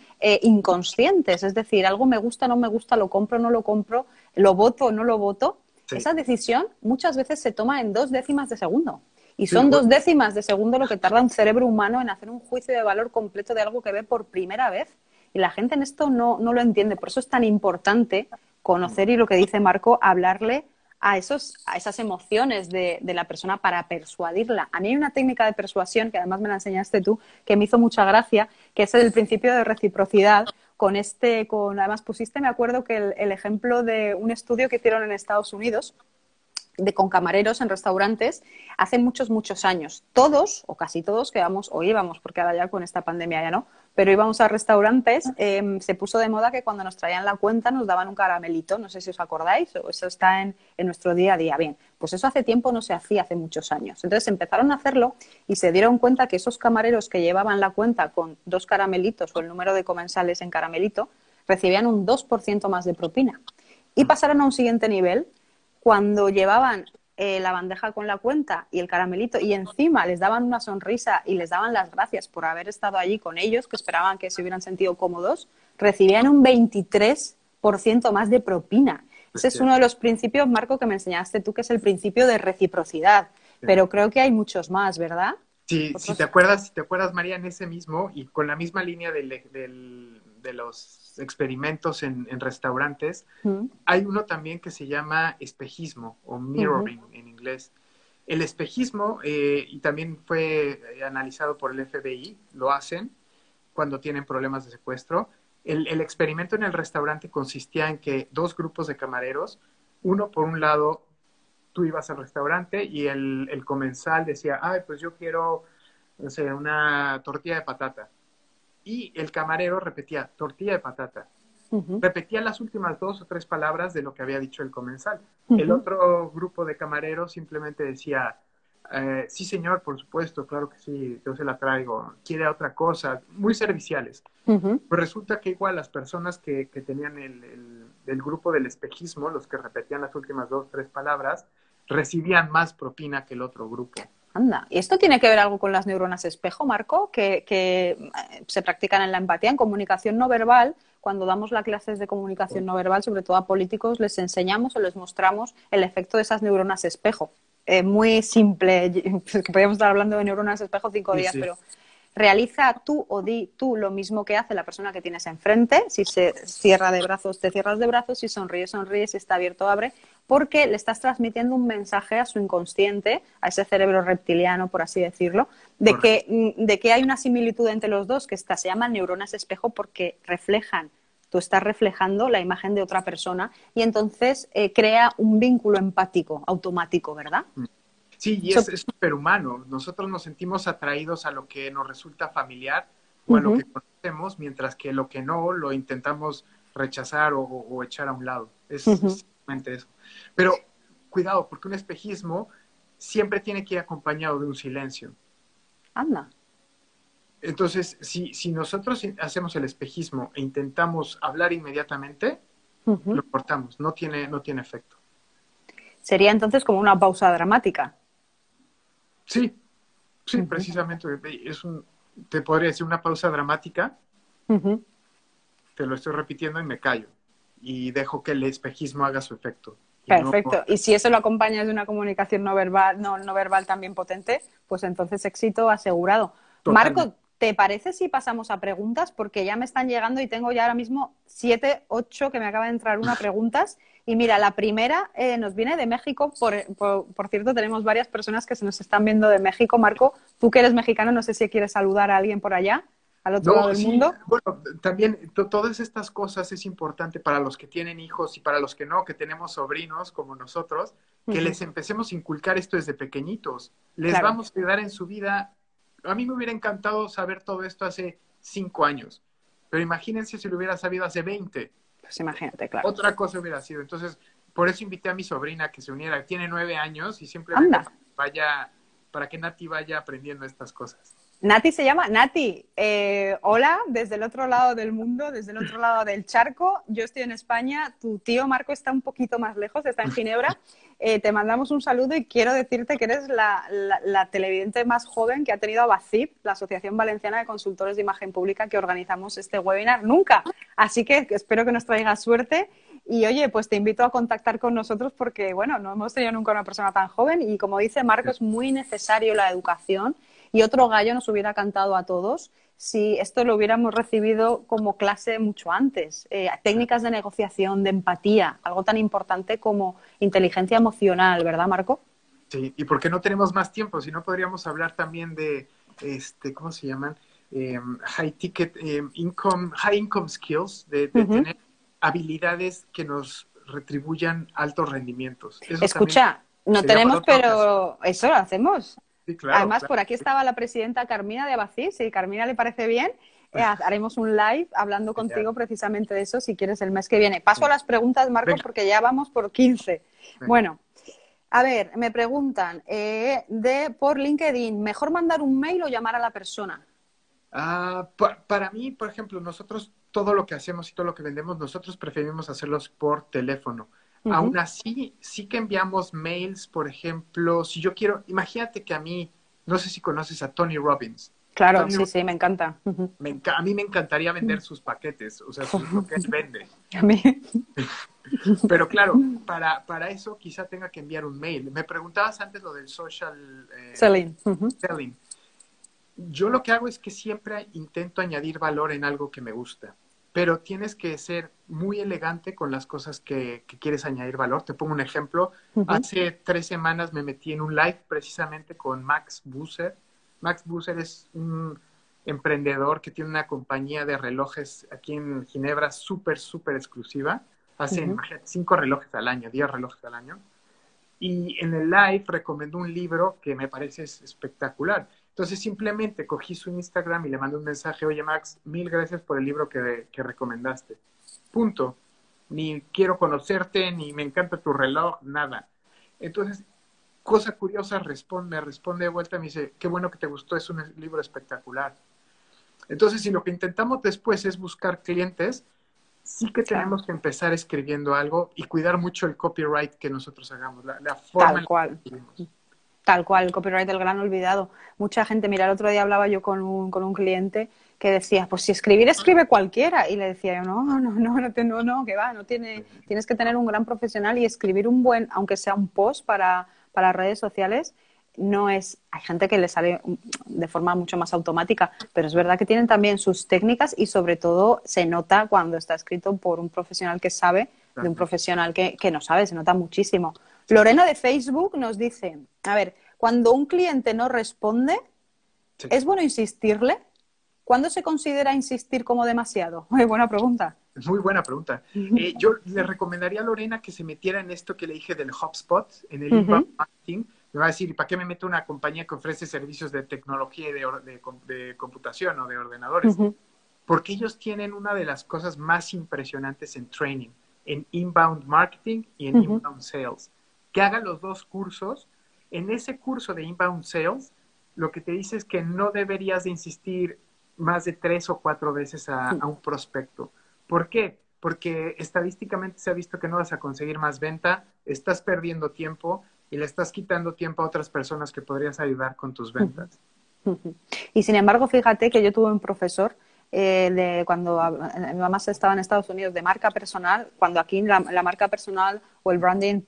inconscientes, es decir, algo me gusta, no me gusta, lo compro, no lo compro, lo voto o no lo voto. Sí. Esa decisión muchas veces se toma en 0,2 de segundo. Y son 0,2 de segundo lo que tarda un cerebro humano en hacer un juicio de valor completo de algo que ve por primera vez. Y la gente en esto no lo entiende. Por eso es tan importante conocer y lo que dice Marco, hablarle a esas emociones de la persona para persuadirla. A mí hay una técnica de persuasión, que además me la enseñaste tú, que me hizo mucha gracia, que es el principio de reciprocidad. Además pusiste, me acuerdo que el ejemplo de un estudio que hicieron en Estados Unidos, con camareros en restaurantes hace muchos años. Todos, o casi todos, que íbamos, porque ahora ya con esta pandemia ya no, pero íbamos a restaurantes, se puso de moda que cuando nos traían la cuenta nos daban un caramelito, no sé si os acordáis, o eso está en nuestro día a día. Bien, pues eso hace tiempo no se hacía, hace muchos años. Entonces empezaron a hacerlo y se dieron cuenta que esos camareros que llevaban la cuenta con 2 caramelitos o el número de comensales en caramelito, recibían un 2% más de propina. Y pasaron a un siguiente nivel cuando llevaban la bandeja con la cuenta y el caramelito y encima les daban una sonrisa y les daban las gracias por haber estado allí con ellos, que esperaban que se hubieran sentido cómodos, recibían un 23% más de propina. Ese es uno de los principios, Marco, que me enseñaste tú, que es el principio de reciprocidad. Pero creo que hay muchos más, ¿verdad? Sí, Otros... si te acuerdas, María, en ese mismo y con la misma línea de los experimentos en restaurantes, hay uno también que se llama espejismo o mirroring en inglés. El espejismo, y también fue analizado por el FBI, lo hacen cuando tienen problemas de secuestro. El experimento en el restaurante consistía en que dos grupos de camareros, uno por un lado, tú ibas al restaurante y el comensal decía, ay, pues yo quiero, no sé, una tortilla de patata. Y el camarero repetía, tortilla de patata. Repetía las últimas 2 o 3 palabras de lo que había dicho el comensal. El otro grupo de camareros simplemente decía, sí señor, por supuesto, claro que sí, yo se la traigo, quiere otra cosa, muy serviciales. Pues resulta que igual las personas que tenían el grupo del espejismo, los que repetían las últimas 2 o 3 palabras, recibían más propina que el otro grupo. Anda, ¿y esto tiene que ver algo con las neuronas espejo, Marco? Que se practican en la empatía, en comunicación no verbal. Cuando damos las clases de comunicación no verbal, sobre todo a políticos, les enseñamos o les mostramos el efecto de esas neuronas espejo. Muy simple, que podríamos estar hablando de neuronas espejo 5 días, Sí. pero realiza tú o di tú lo mismo que hace la persona que tienes enfrente. Si se cierra de brazos, te cierras de brazos. Si sonríe, sonríe. Si está abierto, abre. Porque le estás transmitiendo un mensaje a su inconsciente, a ese cerebro reptiliano, por así decirlo, de que hay una similitud entre los dos, que se llaman neuronas espejo porque reflejan. Tú estás reflejando la imagen de otra persona y entonces crea un vínculo empático automático, ¿verdad? Sí, y es superhumano. Nosotros nos sentimos atraídos a lo que nos resulta familiar o a lo que conocemos, mientras que lo que no lo intentamos rechazar o echar a un lado. Es simplemente eso. Pero cuidado, porque un espejismo siempre tiene que ir acompañado de un silencio. Anda. Entonces, si nosotros hacemos el espejismo e intentamos hablar inmediatamente, lo cortamos, no tiene efecto. Sería entonces como una pausa dramática. Sí, precisamente. Te podría decir una pausa dramática, te lo estoy repitiendo y me callo. Y dejo que el espejismo haga su efecto. Perfecto. Y si eso lo acompañas de una comunicación no verbal, no verbal también potente, pues entonces éxito asegurado. Totalmente. Marco, ¿te parece si pasamos a preguntas? Porque ya me están llegando y tengo ya ahora mismo 7, 8 que me acaba de entrar una preguntas. Y mira, la primera nos viene de México. Por cierto, tenemos varias personas que se nos están viendo de México. Marco, tú que eres mexicano, no sé si quieres saludar a alguien por allá, al otro lado del mundo. Bueno, también todas estas cosas es importante para los que tienen hijos y para los que no, que tenemos sobrinos como nosotros, que les empecemos a inculcar esto desde pequeñitos. Les vamos a ayudar en su vida. A mí me hubiera encantado saber todo esto hace 5 años, pero imagínense si lo hubiera sabido hace 20. Pues imagínate, claro. Otra cosa hubiera sido. Entonces, por eso invité a mi sobrina que se uniera. Tiene 9 años y simplemente para que Nati vaya aprendiendo estas cosas. Nati se llama. Nati, hola, desde el otro lado del mundo, desde el otro lado del charco. Yo estoy en España, tu tío Marco está un poquito más lejos, está en Ginebra. Te mandamos un saludo y quiero decirte que eres la televidente más joven que ha tenido a BACIP, la Asociación Valenciana de Consultores de Imagen Pública, que organizamos este webinar nunca. Así que espero que nos traiga suerte. Y oye, pues te invito a contactar con nosotros porque, bueno, no hemos tenido nunca una persona tan joven y como dice Marco, es muy necesario la educación. Y otro gallo nos hubiera cantado a todos si esto lo hubiéramos recibido como clase mucho antes. Técnicas de negociación, de empatía, algo tan importante como inteligencia emocional, ¿verdad, Marco? Sí, y porque no tenemos más tiempo, si no podríamos hablar también de, ¿cómo se llaman? High income skills, de tener habilidades que nos retribuyan altos rendimientos. Eso escucha, no tenemos, pero eso lo hacemos. Sí, claro, Además, claro. por aquí estaba la presidenta Carmina de Abacís. Si Carmina le parece bien, haremos un live hablando contigo precisamente de eso si quieres el mes que viene. Paso a las preguntas, Marco, porque ya vamos por 15. Bueno, a ver, me preguntan por LinkedIn, ¿mejor mandar un mail o llamar a la persona? Para mí, por ejemplo, nosotros todo lo que hacemos y todo lo que vendemos, nosotros preferimos hacerlos por teléfono. Ujú. Aún así, sí que enviamos mails, por ejemplo, si yo quiero, imagínate que a mí, no sé si conoces a Tony Robbins. Claro, Tony sí, Robbins, sí, me encanta. Ujú. a mí me encantaría vender sus paquetes, o sea, lo que él vende. A mí. Pero claro, para eso quizá tenga que enviar un mail. Me preguntabas antes lo del social Celine. Ujú. selling. Yo lo que hago es que siempre intento añadir valor en algo que me gusta, pero tienes que ser muy elegante con las cosas que quieres añadir valor. Te pongo un ejemplo. Ujú. Hace 3 semanas me metí en un live precisamente con Max Busser. Max Busser es un emprendedor que tiene una compañía de relojes aquí en Ginebra súper, súper exclusiva. Hacen, Ujú. imagínate, 5 relojes al año, 10 relojes al año. Y en el live recomendó un libro que me parece espectacular. Entonces simplemente cogí su Instagram y le mandé un mensaje: oye Max, mil gracias por el libro que recomendaste. Punto. Ni quiero conocerte, ni me encanta tu reloj, nada. Entonces, cosa curiosa, me responde de vuelta, me dice: qué bueno que te gustó, es un libro espectacular. Entonces, si lo que intentamos después es buscar clientes, sí que Claro, tenemos que empezar escribiendo algo y cuidar mucho el copyright que nosotros hagamos, la forma tal en la que cual. escribimos. Tal cual, el copyright del gran olvidado. Mucha gente, mira, el otro día hablaba yo con un cliente que decía, pues si escribir, escribe cualquiera. Y le decía yo, no, que va, no tiene, tienes que tener un gran profesional y escribir un buen, aunque sea un post para redes sociales, no es, hay gente que le sale de forma mucho más automática, pero es verdad que tienen también sus técnicas y sobre todo se nota cuando está escrito por un profesional que sabe de un profesional que no sabe, se nota muchísimo. Lorena de Facebook nos dice, a ver, cuando un cliente no responde, Sí, ¿es bueno insistirle? ¿Cuándo se considera insistir como demasiado? Buena pregunta. muy buena pregunta. Yo le recomendaría a Lorena que se metiera en esto que le dije del HubSpot, en el inbound Ujú, marketing. Me va a decir: ¿para qué me meto una compañía que ofrece servicios de tecnología y de computación o de ordenadores? ujú, Porque ellos tienen una de las cosas más impresionantes en training, en inbound marketing y en ujú. inbound sales. Que haga los dos cursos. En ese curso de inbound sales, lo que te dice es que no deberías de insistir más de 3 o 4 veces a un prospecto. ¿Por qué? Porque estadísticamente se ha visto que no vas a conseguir más venta, estás perdiendo tiempo y le estás quitando tiempo a otras personas que podrías ayudar con tus ventas. Ujú. Y sin embargo, fíjate que yo tuve un profesor de cuando mi mamá estaba en Estados Unidos de marca personal, cuando aquí la marca personal o el branding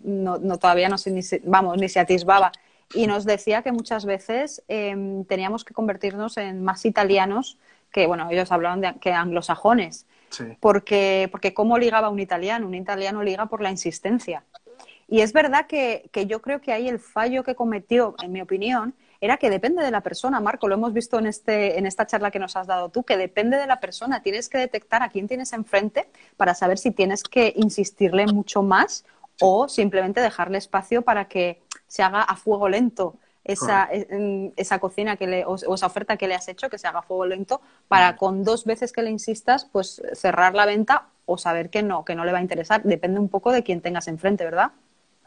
todavía no se, vamos, ni se atisbaba. Y nos decía que muchas veces teníamos que convertirnos en más italianos que, bueno, ellos hablaban de que anglosajones, Sí, porque ¿cómo ligaba un italiano? Un italiano liga por la insistencia. Y es verdad que yo creo que ahí el fallo que cometió, en mi opinión, era que depende de la persona, Marco, lo hemos visto en esta charla que nos has dado tú, que depende de la persona, tienes que detectar a quién tienes enfrente para saber si tienes que insistirle mucho más sí, o simplemente dejarle espacio para que se haga a fuego lento correcto. esa cocina o esa oferta que le has hecho, que se haga a fuego lento, para Mm. con 2 veces que le insistas, pues cerrar la venta o saber que no le va a interesar. Depende un poco de quién tengas enfrente, ¿verdad?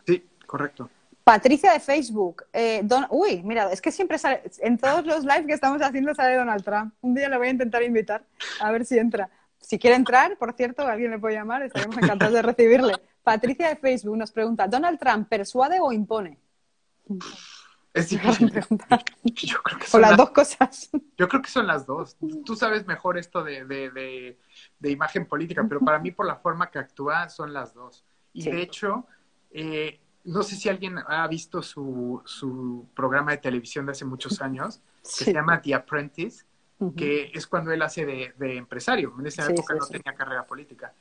Sí, correcto. Patricia de Facebook. Uy, mira, es que siempre sale, en todos los lives que estamos haciendo sale Donald Trump. Un día le voy a intentar invitar, a ver si entra. Si quiere entrar, por cierto, alguien le puede llamar, estaríamos encantados de recibirle. Patricia de Facebook nos pregunta, ¿Donald Trump persuade o impone? Es Una gran difícil. pregunta. Yo creo que O son las las, dos cosas. yo creo que son las dos. Tú sabes mejor esto de imagen política, pero para mí por la forma que actúa son las dos. Y de Sí, hecho, no sé si alguien ha visto su programa de televisión de hace muchos años, que se sí, llama The Apprentice, ujú, que es cuando él hace de empresario. En esa sí, época sí, no sí, tenía carrera política.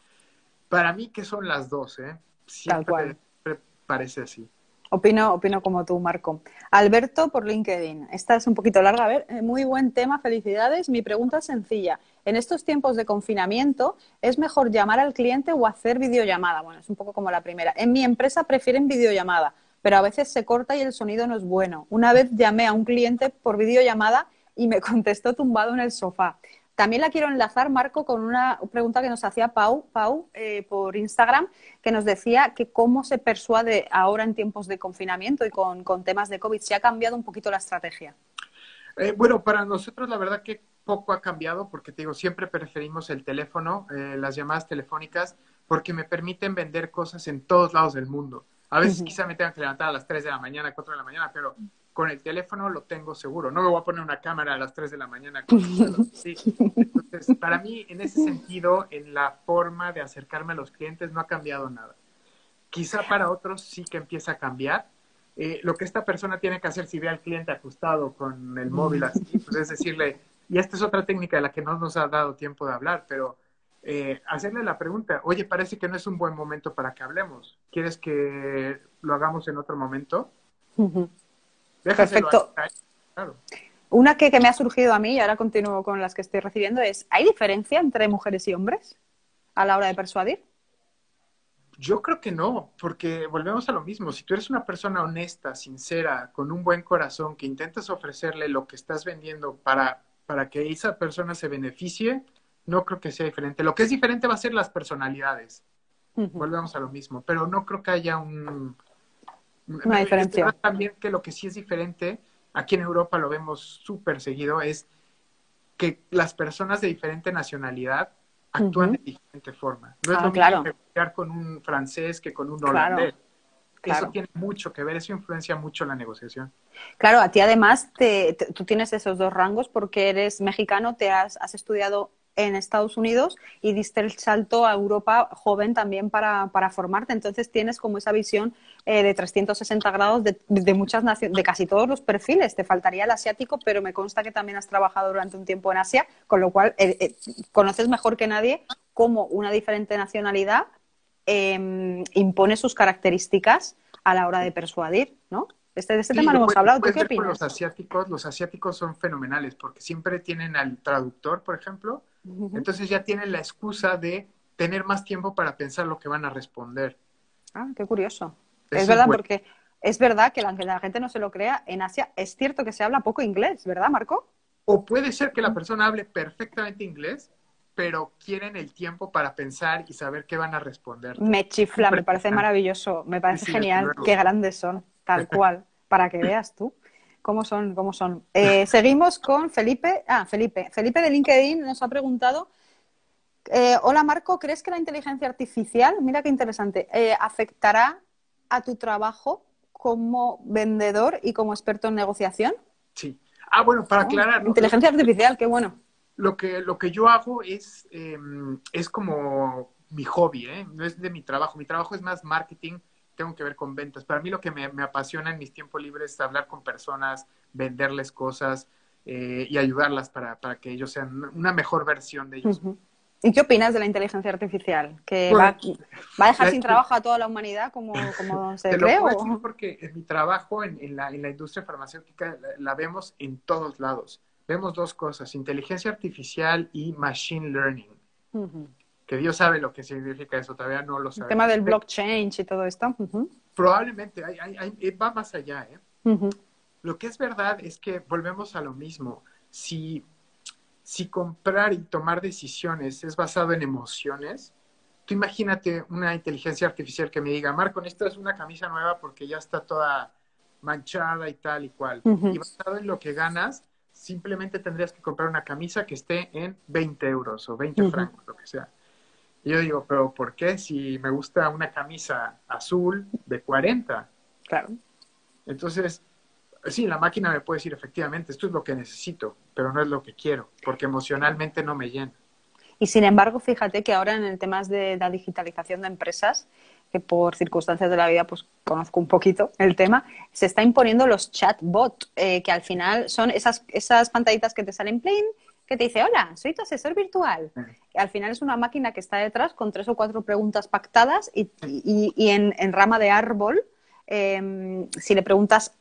Para mí que son las dos, ¿eh? tal Siempre, cual. siempre parece así. Opino como tú, Marco. Alberto por LinkedIn. Esta es un poquito larga. A ver, muy buen tema, felicidades. Mi pregunta es sencilla. En estos tiempos de confinamiento, ¿es mejor llamar al cliente o hacer videollamada? Bueno, es un poco como la primera. En mi empresa prefieren videollamada, pero a veces se corta y el sonido no es bueno. Una vez llamé a un cliente por videollamada y me contestó tumbado en el sofá. También la quiero enlazar, Marco, con una pregunta que nos hacía Pau por Instagram, que nos decía que cómo se persuade ahora en tiempos de confinamiento y con temas de COVID. Se ha cambiado un poquito la estrategia. Bueno, para nosotros la verdad que poco ha cambiado porque te digo, siempre preferimos el teléfono, las llamadas telefónicas, porque me permiten vender cosas en todos lados del mundo. A veces quizá me tengan que levantar a las 3 de la mañana, 4 de la mañana, pero con el teléfono lo tengo seguro. No me voy a poner una cámara a las 3 de la mañana con el celular. Sí. Entonces, para mí, en ese sentido, en la forma de acercarme a los clientes no ha cambiado nada. Quizá para otros sí que empieza a cambiar. Lo que esta persona tiene que hacer si ve al cliente acostado con el móvil así, pues es decirle, y esta es otra técnica de la que no nos ha dado tiempo de hablar, pero hacerle la pregunta, oye, parece que no es un buen momento para que hablemos. ¿Quieres que lo hagamos en otro momento? Déjaselo Perfecto. ahí, claro. Una que me ha surgido a mí, y ahora continúo con las que estoy recibiendo, es, ¿hay diferencia entre mujeres y hombres a la hora de persuadir? Yo creo que no, porque volvemos a lo mismo. Si tú eres una persona honesta, sincera, con un buen corazón, que intentas ofrecerle lo que estás vendiendo para que esa persona se beneficie, no creo que sea diferente. Lo que es diferente va a ser las personalidades. Volvemos a lo mismo, pero no creo que haya Una diferencia. también que lo que sí es diferente, aquí en Europa lo vemos súper seguido, es que las personas de diferente nacionalidad actúan de diferente forma. No es lo mismo negociar con un francés que con un holandés. Eso tiene mucho que ver, eso influencia mucho la negociación. Claro, a ti además tú tienes esos dos rangos porque eres mexicano, has estudiado en Estados Unidos y diste el salto a Europa joven también para formarte. Entonces tienes como esa visión de 360 grados de muchas naciones, de casi todos los perfiles. Te faltaría el asiático, pero me consta que también has trabajado durante un tiempo en Asia, con lo cual conoces mejor que nadie cómo una diferente nacionalidad impone sus características a la hora de persuadir, ¿no? De este tema no hemos hablado. ¿Tú qué opinas? Los asiáticos son fenomenales porque siempre tienen al traductor, por ejemplo, entonces ya tienen la excusa de tener más tiempo para pensar lo que van a responder. Ah, qué curioso. Es verdad, porque es verdad que aunque la gente no se lo crea, en Asia es cierto que se habla poco inglés, ¿verdad, Marco? O puede ser que la persona hable perfectamente inglés, pero quieren el tiempo para pensar y saber qué van a responder. Me chifla, me parece maravilloso, me parece genial, qué grandes son, tal cual, para que veas tú cómo son, cómo son. Seguimos con Felipe. Felipe de LinkedIn nos ha preguntado, hola Marco, ¿crees que la inteligencia artificial, mira qué interesante, afectará a tu trabajo como vendedor y como experto en negociación? Sí. Ah, bueno, para aclarar. Inteligencia artificial, qué bueno. Lo que yo hago es como mi hobby, no es de mi trabajo. Mi trabajo es más marketing, tengo que ver con ventas. Para mí lo que me apasiona en mis tiempos libres es hablar con personas, venderles cosas y ayudarlas para que ellos sean una mejor versión de ellos. ¿Y qué opinas de la inteligencia artificial? ¿Que va a dejar sin trabajo a toda la humanidad como se cree? Te lo puedo decir porque en mi trabajo en la industria farmacéutica la vemos en todos lados. Vemos dos cosas, inteligencia artificial y machine learning. Que Dios sabe lo que significa eso, todavía no lo sabemos. El tema del blockchain y todo esto. Probablemente, va más allá. Lo que es verdad es que volvemos a lo mismo. Si comprar y tomar decisiones es basado en emociones, tú imagínate una inteligencia artificial que me diga, Marco, esta es una camisa nueva porque ya está toda manchada y tal y cual. Y basado en lo que ganas, simplemente tendrías que comprar una camisa que esté en 20 euros o 20 francos, lo que sea. Y yo digo, ¿pero por qué? Si me gusta una camisa azul de 40. Claro. Entonces, sí, la máquina me puede decir, efectivamente, esto es lo que necesito, pero no es lo que quiero, porque emocionalmente no me llena. Y sin embargo, fíjate que ahora en el tema de la digitalización de empresas, que por circunstancias de la vida pues conozco un poquito el tema, se está imponiendo los chatbots, que al final son esas pantallitas que te salen plain, que te dice, hola, soy tu asesor virtual. Y al final es una máquina que está detrás con 3 o 4 preguntas pactadas y en rama de árbol, si le preguntas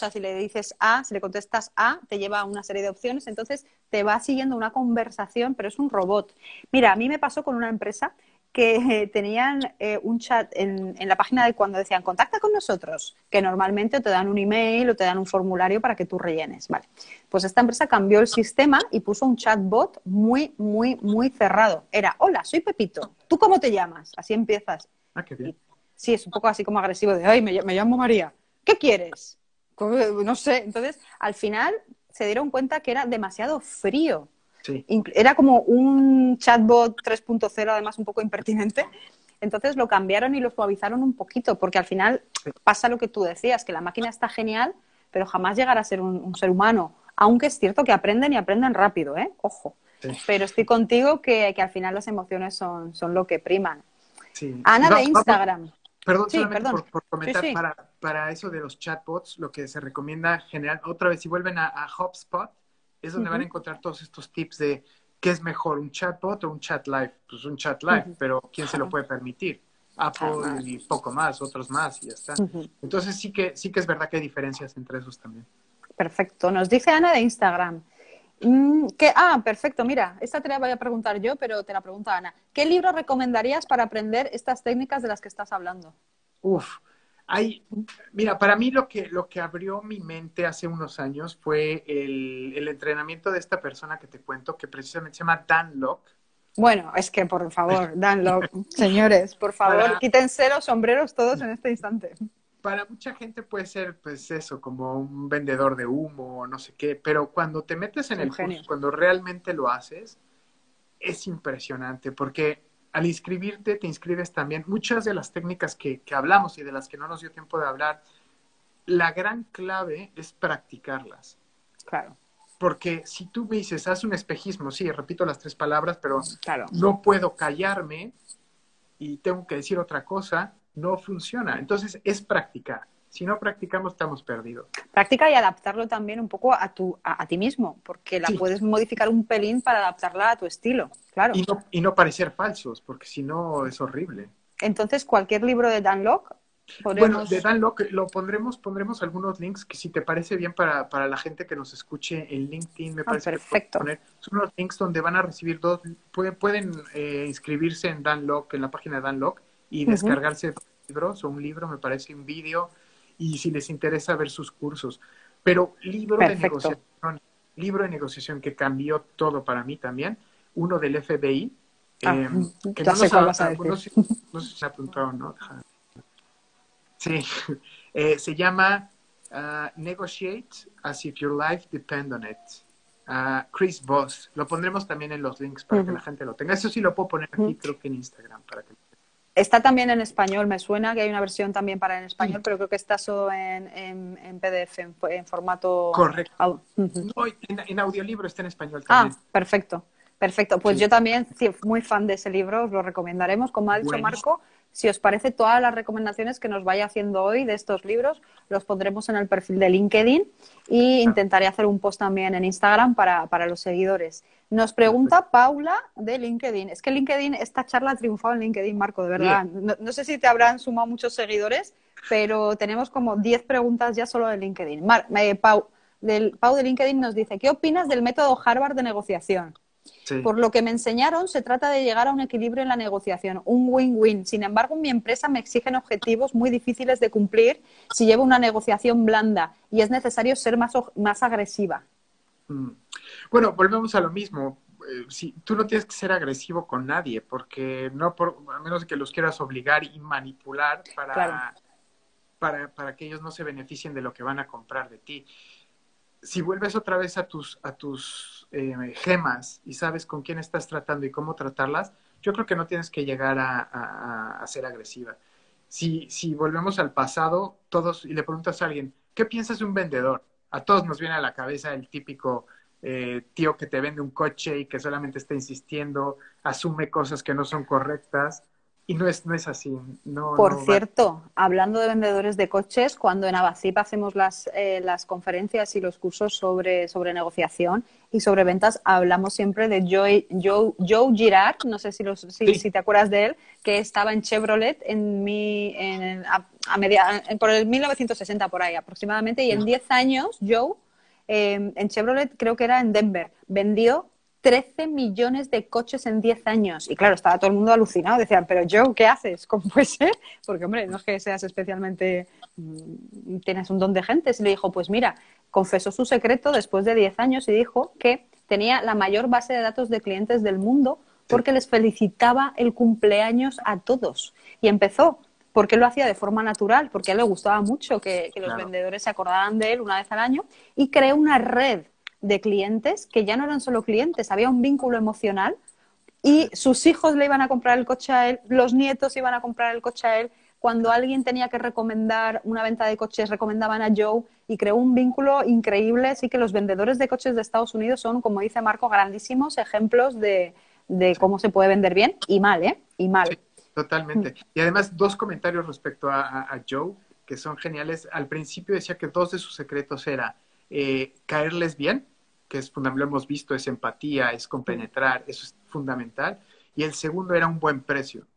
si le dices si le contestas te lleva a una serie de opciones, entonces te va siguiendo una conversación, pero es un robot. Mira, a mí me pasó con una empresa que tenían un chat en la página de cuando decían contacta con nosotros, que normalmente te dan un email o te dan un formulario para que tú rellenes. Vale. Pues esta empresa cambió el sistema y puso un chatbot muy, muy, muy cerrado. Era, hola, soy Pepito, ¿tú cómo te llamas? Así empiezas. Ah, qué bien. Sí, es un poco así como agresivo de, ay, me llamo María. ¿Qué quieres? No sé. Entonces, al final se dieron cuenta que era demasiado frío. Sí. Era como un chatbot 3.0, además un poco impertinente. Entonces lo cambiaron y lo suavizaron un poquito, porque al final pasa lo que tú decías, que la máquina está genial, pero jamás llegará a ser un ser humano. Aunque es cierto que aprenden y aprenden rápido, ¿eh? Ojo. Sí. Pero estoy contigo que al final las emociones son lo que priman. Sí. Y Ana de vamos, Instagram. perdón, Sí, solamente perdón. por Sí, comentar, sí. para eso de los chatbots, lo que se recomienda general, otra vez, si vuelven a HubSpot, es donde van a Ujú, encontrar todos estos tips de qué es mejor, un chatbot o un chat live. Pues un chat live, ujú. pero ¿quién se lo puede permitir? Apple Además. y poco más, otros más y ya está. Ujú. Entonces sí que es verdad que hay diferencias entre esos también. Perfecto. Nos dice Ana de Instagram. Perfecto. Mira, esta te la voy a preguntar yo, pero te la pregunta Ana. ¿Qué libro recomendarías para aprender estas técnicas de las que estás hablando? Uf, hay, mira, para mí lo que abrió mi mente hace unos años fue el entrenamiento de esta persona que te cuento, que precisamente se llama Dan Lok. Bueno, es que por favor, danlo, señores, por favor, Para, quítense los sombreros todos en este instante. para mucha gente puede ser, pues eso, como un vendedor de humo o no sé qué, pero cuando te metes Es en un el curso, genio. cuando realmente lo haces, es impresionante, porque al inscribirte, te inscribes también. Muchas de las técnicas que hablamos y de las que no nos dio tiempo de hablar, la gran clave es practicarlas. Claro, Porque si tú me dices, haz un espejismo, sí, repito las tres palabras, pero claro. no puedo callarme y tengo que decir otra cosa, no funciona. Entonces es practicar. Si no practicamos, estamos perdidos. Práctica y adaptarlo también un poco a ti mismo, porque la Sí, puedes modificar un pelín para adaptarla a tu estilo, claro. y no parecer falsos, porque si no es horrible. Entonces, cualquier libro de Dan Lok Bueno, de podríamos... Dan Lok lo pondremos algunos links que si te parece bien para la gente que nos escuche en LinkedIn, me parece que podemos Perfecto. poner. Son unos links donde van a recibir pueden inscribirse en Dan Lok, en la página de Dan Lok, y Ujú. descargarse libros o un libro, me parece, un vídeo, y si les interesa ver sus cursos. Pero Perfecto. libro de negociación que cambió todo para mí también, uno del FBI, Ah, eh, que ya no sé nos cuál ha, vas a no decir. sé, no sé si se ha apuntado, ¿no? Sí, se llama Negotiate as if your life depend on it. Chris Voss. Lo pondremos también en los links para que la Ujú. gente lo tenga. Eso sí lo puedo poner aquí, Ujú. creo que en Instagram. Para que... Está también en español, me suena que hay una versión también para en Sí, español, pero creo que está solo en PDF, en formato... correcto. Ujú. No, en audiolibro está en español también. Perfecto, perfecto. Pues Sí, yo también, sí, muy fan de ese libro, os lo recomendaremos. Como ha dicho buenísimo. Marco, si os parece, todas las recomendaciones que nos vaya haciendo hoy de estos libros los pondremos en el perfil de LinkedIn y intentaré hacer un post también en Instagram para los seguidores. Nos Perfecto. pregunta Paula de LinkedIn. Es que LinkedIn, esta charla ha triunfado en LinkedIn, Marco, de Bien. verdad. No sé si te habrán sumado muchos seguidores, pero tenemos como 10 preguntas ya solo de LinkedIn. Pau de LinkedIn nos dice, ¿qué opinas del método Harvard de negociación? Sí. Por lo que me enseñaron, se trata de llegar a un equilibrio en la negociación, un win-win. Sin embargo, en mi empresa me exigen objetivos muy difíciles de cumplir si llevo una negociación blanda y es necesario ser más agresiva. Mm. Bueno, volvemos a lo mismo. Si, tú no tienes que ser agresivo con nadie, porque no a menos que los quieras obligar y manipular Claro, para que ellos no se beneficien de lo que van a comprar de ti. Si vuelves otra vez a tus gemas y sabes con quién estás tratando y cómo tratarlas, yo creo que no tienes que llegar a ser agresiva. Si volvemos al pasado, todos, y le preguntas a alguien, ¿qué piensas de un vendedor? A todos nos viene a la cabeza el típico tío que te vende un coche y que solamente está insistiendo, asume cosas que no son correctas, y no es así, no, por no va. cierto, hablando de vendedores de coches, cuando en Abacip hacemos las conferencias y los cursos sobre negociación y sobre ventas, hablamos siempre de Joe Girard, no sé Sí, si te acuerdas de él, que estaba en Chevrolet por el 1960 por ahí aproximadamente, y sí, en 10 años Joe en Chevrolet, creo que era en Denver, vendió 13 millones de coches en 10 años. Y claro, estaba todo el mundo alucinado. Decían, pero Joe, ¿qué haces? ¿Cómo puede ser? Porque, hombre, no es que seas especialmente... tienes un don de gente. Y le dijo, pues mira, confesó su secreto después de 10 años y dijo que tenía la mayor base de datos de clientes del mundo sí, porque les felicitaba el cumpleaños a todos. Y empezó porque lo hacía de forma natural, porque a él le gustaba mucho que los claro. vendedores se acordaran de él una vez al año, y creó una red de clientes que ya no eran solo clientes, había un vínculo emocional y sus hijos le iban a comprar el coche a él, los nietos iban a comprar el coche a él. Cuando alguien tenía que recomendar una venta de coches, recomendaban a Joe y creó un vínculo increíble. Así que los vendedores de coches de Estados Unidos son, como dice Marco, grandísimos ejemplos de Sí. cómo se puede vender bien y mal, ¿eh? Y Sí, mal. totalmente. Y además, dos comentarios respecto a Joe, que son geniales. Al principio decía que dos de sus secretos era caerles bien, que es fundamental, lo hemos visto, es empatía, es compenetrar, eso es fundamental. Y el segundo era un buen precio,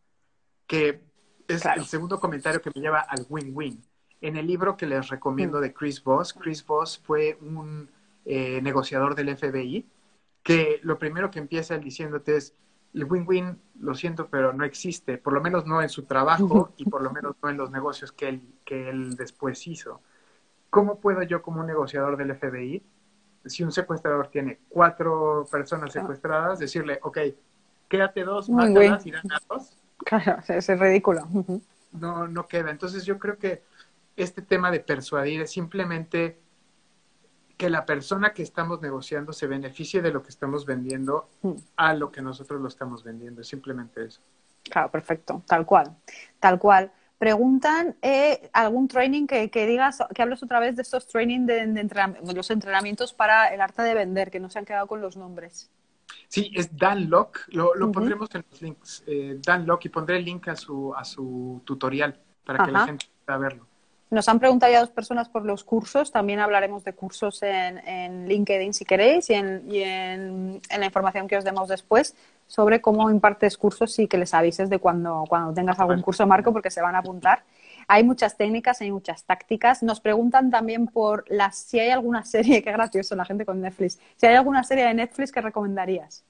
que es el Claro. segundo comentario que me lleva al win-win. En el libro que les recomiendo de Chris Voss fue un negociador del FBI que lo primero que empieza él diciéndote es, el win-win, lo siento, pero no existe, por lo menos no en su trabajo y por lo menos no en los negocios que él después hizo. ¿Cómo puedo yo como un negociador del FBI, si un secuestrador tiene 4 personas secuestradas, decirle, ok, quédate 2, Muy bien. mátalas y dame a 2? Claro, es ridículo. No, no queda. Entonces yo creo que este tema de persuadir es simplemente que la persona que estamos negociando se beneficie de lo que estamos vendiendo a lo que nosotros lo estamos vendiendo. Es simplemente eso. Claro, perfecto. Tal cual. Tal cual. Preguntan algún training que digas, que hables otra vez de estos training de los entrenamientos para el arte de vender, que no se han quedado con los nombres. Sí, es Dan Lok. Lo Ujú. pondremos en los links. Dan Lok, y pondré el link a su tutorial para que la Ajá. gente pueda verlo. Nos han preguntado ya 2 personas por los cursos. También hablaremos de cursos en LinkedIn si queréis y en la información que os demos después sobre cómo impartes cursos y que les avises de cuando tengas algún Vale. curso, Marco, porque se van a apuntar. Hay muchas técnicas, hay muchas tácticas. Nos preguntan también por si hay alguna serie, qué gracioso la gente con Netflix, si hay alguna serie de Netflix que recomendarías.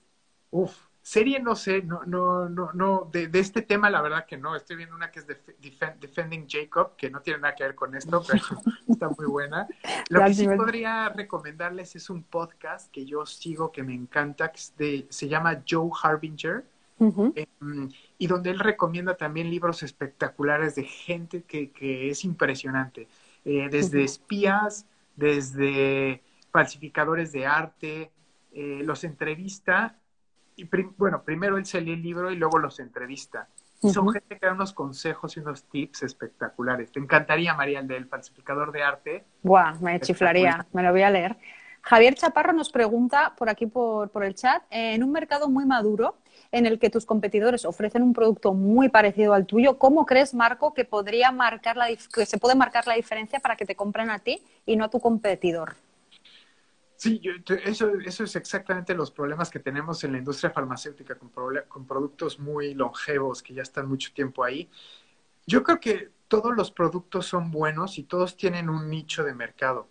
Uf, serie no sé, no, de este tema la verdad que no. Estoy viendo una que es Defending Jacob, que no tiene nada que ver con esto, pero está muy buena. Lo Ya, que sí, sí podría recomendarles es un podcast que yo sigo, que me encanta, que se llama Joe Harbinger, Ujú, eh, y donde él recomienda también libros espectaculares de gente que es impresionante, desde ujú. espías, desde falsificadores de arte, los entrevista y bueno, primero él se lee el libro y luego los entrevista. Y son Ujú. gente que da unos consejos y unos tips espectaculares. Te encantaría, María, el del falsificador de arte. Buah, me Espectacular. chiflaría, me lo voy a leer. Javier Chaparro nos pregunta por aquí por el chat, en un mercado muy maduro en el que tus competidores ofrecen un producto muy parecido al tuyo, ¿cómo crees, Marco, que podría marcar que se puede marcar la diferencia para que te compren a ti y no a tu competidor? Sí, eso es exactamente los problemas que tenemos en la industria farmacéutica con productos muy longevos que ya están mucho tiempo ahí. Yo creo que todos los productos son buenos y todos tienen un nicho de mercado.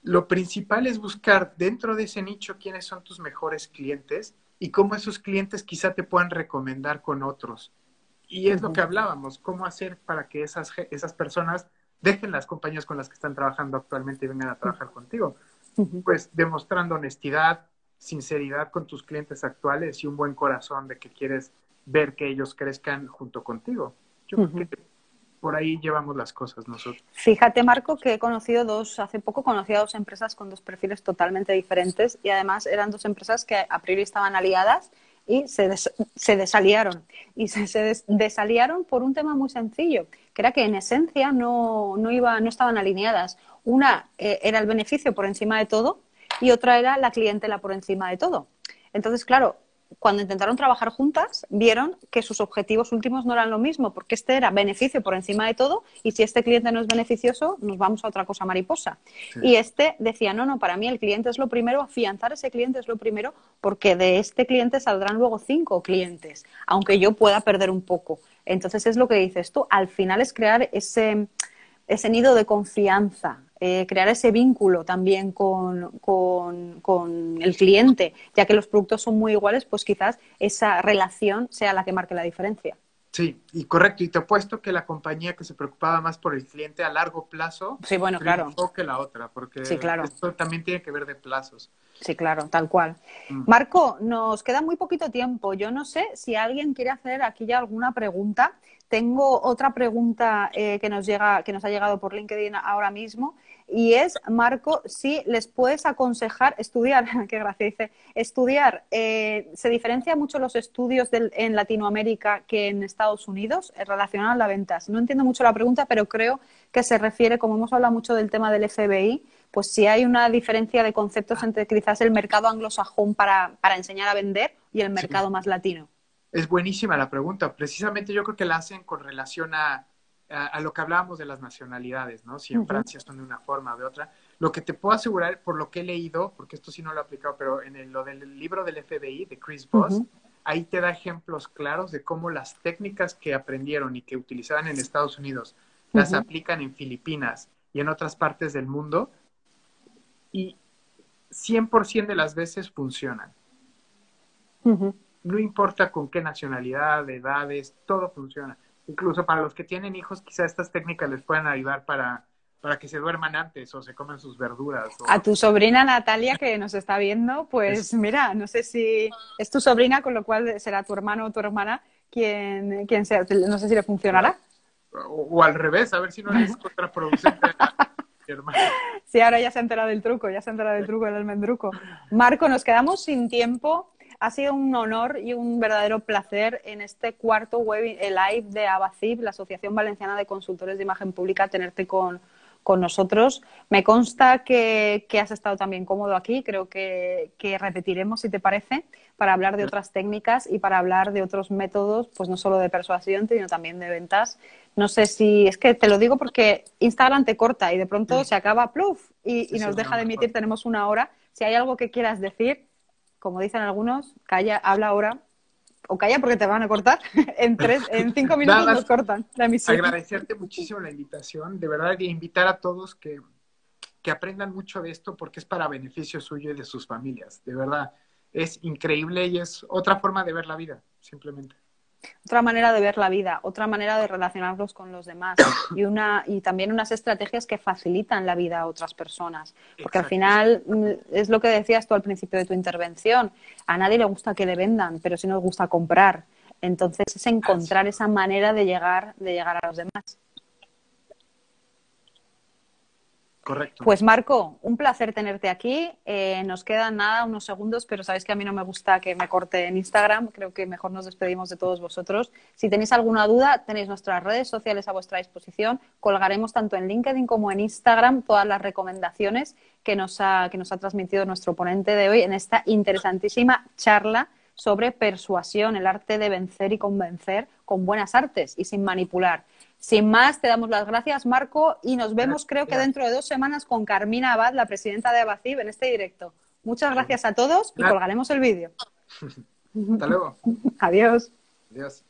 Lo principal es buscar dentro de ese nicho quiénes son tus mejores clientes y cómo esos clientes quizá te puedan recomendar con otros. Y es lo que Ujú, hablábamos, cómo hacer para que esas personas dejen las compañías con las que están trabajando actualmente y vengan a trabajar contigo. ujú, Pues demostrando honestidad, sinceridad con tus clientes actuales y un buen corazón de que quieres ver que ellos crezcan junto contigo. Yo creo que ujú. por ahí llevamos las cosas nosotros. Fíjate, Marco, que hace poco conocí a 2 empresas con 2 perfiles totalmente diferentes y además eran 2 empresas que a priori estaban aliadas y se desaliaron. Y se desaliaron por un tema muy sencillo, que era que en esencia no estaban alineadas. Una era el beneficio por encima de todo y otra era la clientela por encima de todo. Entonces, claro, cuando intentaron trabajar juntas, vieron que sus objetivos últimos no eran lo mismo, porque este era beneficio por encima de todo, y si este cliente no es beneficioso, nos vamos a otra cosa mariposa. Sí, Y este decía, no, para mí el cliente es lo primero, afianzar ese cliente es lo primero, porque de este cliente saldrán luego 5 clientes, aunque yo pueda perder un poco. Entonces es lo que dices tú, al final es crear ese nido de confianza, crear ese vínculo también con el cliente, ya que los productos son muy iguales, pues quizás esa relación sea la que marque la diferencia. sí, y correcto. Y te apuesto que la compañía que se preocupaba más por el cliente a largo plazo Sí, bueno, claro, triunfó que la otra, sí, porque claro. esto también tiene que ver de plazos. Sí, claro, tal cual. Mm. Marco, nos queda muy poquito tiempo. Yo no sé si alguien quiere hacer aquí ya alguna pregunta. Tengo otra pregunta que nos ha llegado por LinkedIn ahora mismo. y es, Marco, si les puedes aconsejar estudiar, qué gracia dice, estudiar, ¿se diferencia mucho los estudios en Latinoamérica que en Estados Unidos relacionados a las ventas? No entiendo mucho la pregunta, pero creo que se refiere, como hemos hablado mucho del tema del FBI, pues si hay una diferencia de conceptos entre quizás el mercado anglosajón para enseñar a vender y el Sí. mercado más latino. Es buenísima la pregunta. Precisamente yo creo que la hacen con relación a lo que hablábamos de las nacionalidades, ¿no? Si en Francia son de una forma o de otra. Lo que te puedo asegurar, por lo que he leído, porque esto sí no lo he aplicado, pero en lo del libro del FBI, de Chris Voss, ahí te da ejemplos claros de cómo las técnicas que aprendieron y que utilizaban en Estados Unidos las aplican en Filipinas y en otras partes del mundo y 100% de las veces funcionan. No importa con qué nacionalidad, edades, todo funciona. Incluso para los que tienen hijos, quizá estas técnicas les puedan ayudar para que se duerman antes o se coman sus verduras. A tu sobrina Natalia, que nos está viendo, pues mira, no sé si es tu sobrina, con lo cual será tu hermano o tu hermana quien sea. No sé si le funcionará. O al revés, a ver si no es contraproducente a mi hermana. Sí, ahora ya se ha enterado del truco, ya se ha enterado del truco del almendruco. Marco, nos quedamos sin tiempo. Ha sido un honor y un verdadero placer en este cuarto live de ABACIP, la Asociación Valenciana de Consultores de Imagen Pública, tenerte con nosotros. Me consta que has estado también cómodo aquí. Creo que repetiremos, si te parece, para hablar de otras técnicas y para hablar de otros métodos, pues no solo de persuasión, sino también de ventas. No sé si... Es que te lo digo porque Instagram te corta y de pronto se acaba, pluf, y nos deja de emitir. Tenemos una hora. Si hay algo que quieras decir, como dicen algunos, calla, habla ahora, o calla porque te van a cortar. En 5 minutos nos cortan la emisión. Agradecerte muchísimo la invitación, de verdad, y invitar a todos que aprendan mucho de esto porque es para beneficio suyo y de sus familias. De verdad, es increíble y es otra forma de ver la vida, simplemente. Otra manera de ver la vida, otra manera de relacionarnos con los demás y también unas estrategias que facilitan la vida a otras personas. Porque al final es lo que decías tú al principio de tu intervención. A nadie le gusta que le vendan, pero sí nos gusta comprar. Entonces es encontrar esa manera de llegar a los demás. Correcto. Pues Marco, un placer tenerte aquí. Nos quedan nada, unos segundos, pero sabéis que a mí no me gusta que me corte en Instagram. Creo que mejor nos despedimos de todos vosotros. Si tenéis alguna duda, tenéis nuestras redes sociales a vuestra disposición. Colgaremos tanto en LinkedIn como en Instagram todas las recomendaciones que nos ha transmitido nuestro ponente de hoy en esta interesantísima charla sobre persuasión, el arte de vencer y convencer con buenas artes y sin manipular. Sin más, te damos las gracias, Marco, y nos vemos, creo que dentro de 2 semanas, con Carmina Abad, la presidenta de ABACIP, en este directo. Muchas gracias a todos y colgaremos el vídeo. Hasta luego. Adiós. Adiós.